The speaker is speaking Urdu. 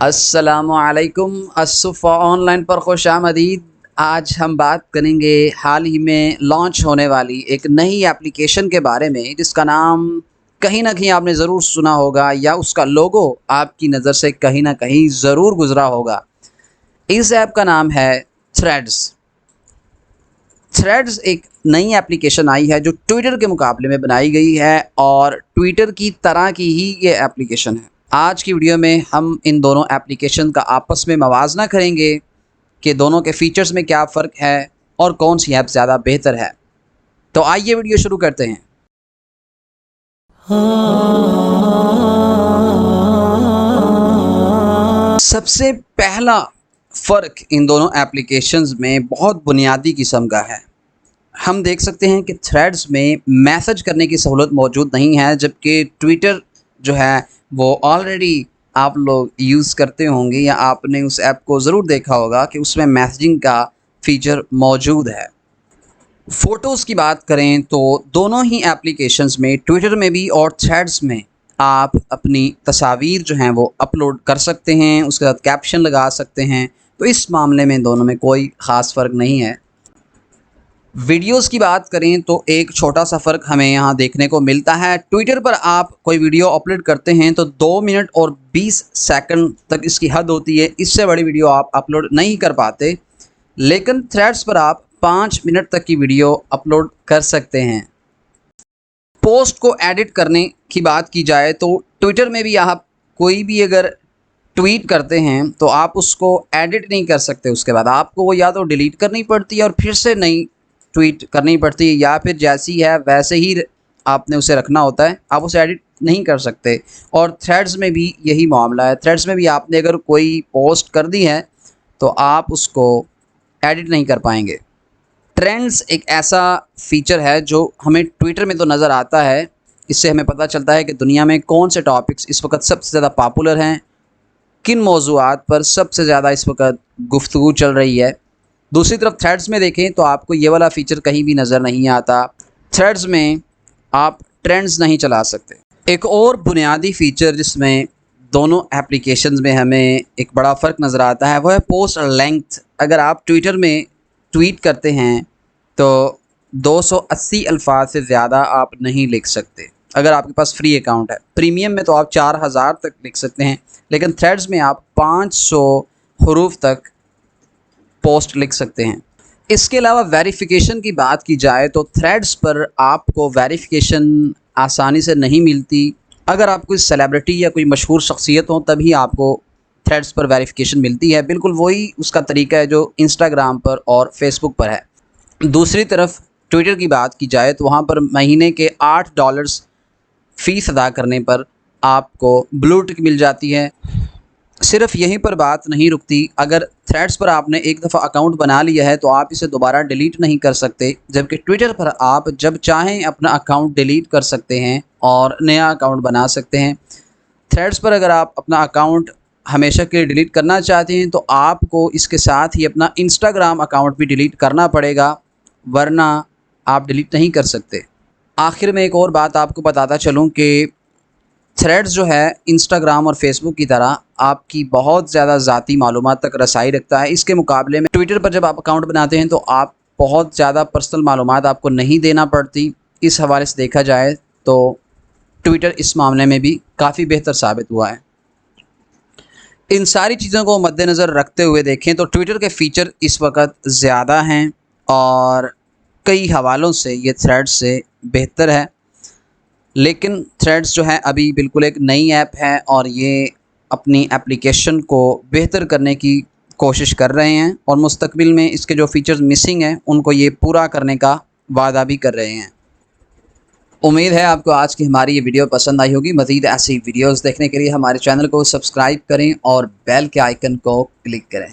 السلام علیکم، الصفا آن لائن پر خوش آمدید۔ آج ہم بات کریں گے حال ہی میں لانچ ہونے والی ایک نئی ایپلیکیشن کے بارے میں، جس کا نام کہیں نہ کہیں آپ نے ضرور سنا ہوگا یا اس کا لوگو آپ کی نظر سے کہیں نہ کہیں ضرور گزرا ہوگا۔ اس ایپ کا نام ہے تھریڈز۔ تھریڈز ایک نئی ایپلیکیشن آئی ہے جو ٹویٹر کے مقابلے میں بنائی گئی ہے، اور ٹویٹر کی طرح کی ہی یہ ایپلیکیشن ہے۔ آج کی ویڈیو میں ہم ان دونوں ایپلیکیشن کا آپس میں موازنہ کریں گے کہ دونوں کے فیچرز میں کیا فرق ہے اور کون سی ایپ زیادہ بہتر ہے۔ تو آئیے ویڈیو شروع کرتے ہیں۔ سب سے پہلا فرق ان دونوں ایپلیکیشنز میں بہت بنیادی قسم کا ہے۔ ہم دیکھ سکتے ہیں کہ تھریڈز میں میسج کرنے کی سہولت موجود نہیں ہے، جبکہ ٹویٹر جو ہے وہ آلریڈی آپ لوگ یوز کرتے ہوں گے یا آپ نے اس ایپ کو ضرور دیکھا ہوگا کہ اس میں میسجنگ کا فیچر موجود ہے۔ فوٹوز کی بات کریں تو دونوں ہی ایپلیکیشنز میں، ٹویٹر میں بھی اور تھریڈز میں، آپ اپنی تصاویر جو ہیں وہ اپلوڈ کر سکتے ہیں، اس کے ساتھ کیپشن لگا سکتے ہیں۔ تو اس معاملے میں دونوں میں کوئی خاص فرق نہیں ہے۔ ویڈیوز کی بات کریں تو ایک چھوٹا سا فرق ہمیں یہاں دیکھنے کو ملتا ہے۔ ٹویٹر پر آپ کوئی ویڈیو اپلوڈ کرتے ہیں تو 2 منٹ اور 20 سیکنڈ تک اس کی حد ہوتی ہے، اس سے بڑی ویڈیو آپ اپلوڈ نہیں کر پاتے۔ لیکن تھریڈز پر آپ 5 منٹ تک کی ویڈیو اپلوڈ کر سکتے ہیں۔ پوسٹ کو ایڈٹ کرنے کی بات کی جائے تو ٹویٹر میں بھی آپ کوئی بھی اگر ٹویٹ کرتے ہیں تو آپ اس کو ایڈٹ نہیں کر سکتے، اس کے بعد آپ کو وہ یا تو ڈیلیٹ کرنی پڑتی ہے اور پھر سے نئی ٹویٹ کرنی پڑتی ہے، یا پھر جیسی ہے ویسے ہی آپ نے اسے رکھنا ہوتا ہے، آپ اسے ایڈٹ نہیں کر سکتے۔ اور تھریڈز میں بھی یہی معاملہ ہے۔ تھریڈز میں بھی آپ نے اگر کوئی پوسٹ کر دی ہے تو آپ اس کو ایڈٹ نہیں کر پائیں گے۔ ٹرینڈز ایک ایسا فیچر ہے جو ہمیں ٹویٹر میں تو نظر آتا ہے، اس سے ہمیں پتہ چلتا ہے کہ دنیا میں کون سے ٹاپکس اس وقت سب سے زیادہ پاپولر ہیں، کن موضوعات پر سب سے زیادہ اس وقت گفتگو چل رہی ہے۔ دوسری طرف تھریڈز میں دیکھیں تو آپ کو یہ والا فیچر کہیں بھی نظر نہیں آتا۔ تھریڈز میں آپ ٹرینڈز نہیں چلا سکتے۔ ایک اور بنیادی فیچر جس میں دونوں ایپلیکیشنز میں ہمیں ایک بڑا فرق نظر آتا ہے وہ ہے پوسٹ لینگتھ۔ اگر آپ ٹویٹر میں ٹویٹ کرتے ہیں تو 280 الفاظ سے زیادہ آپ نہیں لکھ سکتے اگر آپ کے پاس فری اکاؤنٹ ہے۔ پریمیم میں تو آپ 4000 تک لکھ سکتے ہیں، لیکن تھریڈز میں آپ 500 حروف تک پوسٹ لکھ سکتے ہیں۔ اس کے علاوہ ویریفیکیشن کی بات کی جائے تو تھریڈز پر آپ کو ویریفیکیشن آسانی سے نہیں ملتی۔ اگر آپ کوئی سیلیبریٹی یا کوئی مشہور شخصیت ہو تبھی آپ کو تھریڈز پر ویریفیکیشن ملتی ہے۔ بالکل وہی اس کا طریقہ ہے جو انسٹاگرام پر اور فیس بک پر ہے۔ دوسری طرف ٹویٹر کی بات کی جائے تو وہاں پر مہینے کے $8 فیس ادا کرنے پر آپ کو بلو ٹک مل جاتی ہے۔ صرف یہیں پر بات نہیں رکتی، اگر تھریڈز پر آپ نے ایک دفعہ اکاؤنٹ بنا لیا ہے تو آپ اسے دوبارہ ڈیلیٹ نہیں کر سکتے، جبکہ ٹویٹر پر آپ جب چاہیں اپنا اکاؤنٹ ڈیلیٹ کر سکتے ہیں اور نیا اکاؤنٹ بنا سکتے ہیں۔ تھریڈز پر اگر آپ اپنا اکاؤنٹ ہمیشہ کے ڈیلیٹ کرنا چاہتے ہیں تو آپ کو اس کے ساتھ ہی اپنا انسٹاگرام اکاؤنٹ بھی ڈیلیٹ کرنا پڑے گا، ورنہ آپ ڈیلیٹ نہیں کر سکتے۔ آخر میں ایک اور بات آپ کو بتاتا چلوں کہ تھریڈز جو ہے انسٹاگرام اور فیس بک کی طرح آپ کی بہت زیادہ ذاتی معلومات تک رسائی رکھتا ہے۔ اس کے مقابلے میں ٹویٹر پر جب آپ اکاؤنٹ بناتے ہیں تو آپ بہت زیادہ پرسنل معلومات آپ کو نہیں دینا پڑتی۔ اس حوالے سے دیکھا جائے تو ٹویٹر اس معاملے میں بھی کافی بہتر ثابت ہوا ہے۔ ان ساری چیزوں کو مد نظر رکھتے ہوئے دیکھیں تو ٹویٹر کے فیچر اس وقت زیادہ ہیں اور کئی حوالوں سے یہ تھریڈز سے بہتر ہے، لیکن تھریڈز جو ہے ابھی بالکل ایک نئی ایپ ہے اور یہ اپنی ایپلیکیشن کو بہتر کرنے کی کوشش کر رہے ہیں، اور مستقبل میں اس کے جو فیچرز مسنگ ہیں ان کو یہ پورا کرنے کا وعدہ بھی کر رہے ہیں۔ امید ہے آپ کو آج کی ہماری یہ ویڈیو پسند آئی ہوگی۔ مزید ایسی ویڈیوز دیکھنے کے لیے ہمارے چینل کو سبسکرائب کریں اور بیل کے آئیکن کو کلک کریں۔